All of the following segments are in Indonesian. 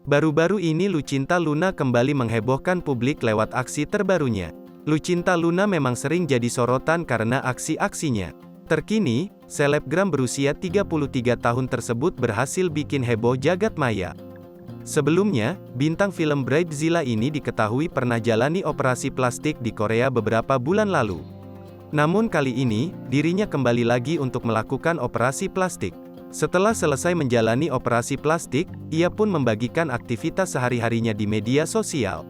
Baru-baru ini Lucinta Luna kembali menghebohkan publik lewat aksi terbarunya. Lucinta Luna memang sering jadi sorotan karena aksi-aksinya. Terkini, selebgram berusia 33 tahun tersebut berhasil bikin heboh jagat maya. Sebelumnya, bintang film Bridezilla ini diketahui pernah jalani operasi plastik di Korea beberapa bulan lalu. Namun kali ini, dirinya kembali lagi untuk melakukan operasi plastik. Setelah selesai menjalani operasi plastik, ia pun membagikan aktivitas sehari-harinya di media sosial.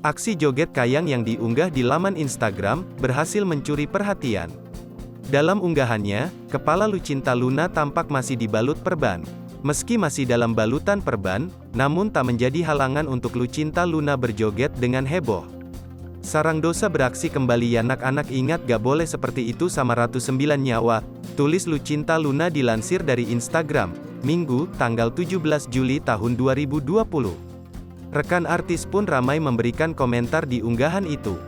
Aksi joget kayang yang diunggah di laman Instagram, berhasil mencuri perhatian. Dalam unggahannya, kepala Lucinta Luna tampak masih dibalut perban. Meski masih dalam balutan perban, namun tak menjadi halangan untuk Lucinta Luna berjoget dengan heboh. Sarang dosa beraksi kembali ya anak-anak, ingat gak boleh seperti itu sama Ratu 9 Nyawa, tulis Lucinta Luna dilansir dari Instagram, Minggu, tanggal 17 Juli tahun 2020. Rekan artis pun ramai memberikan komentar di unggahan itu.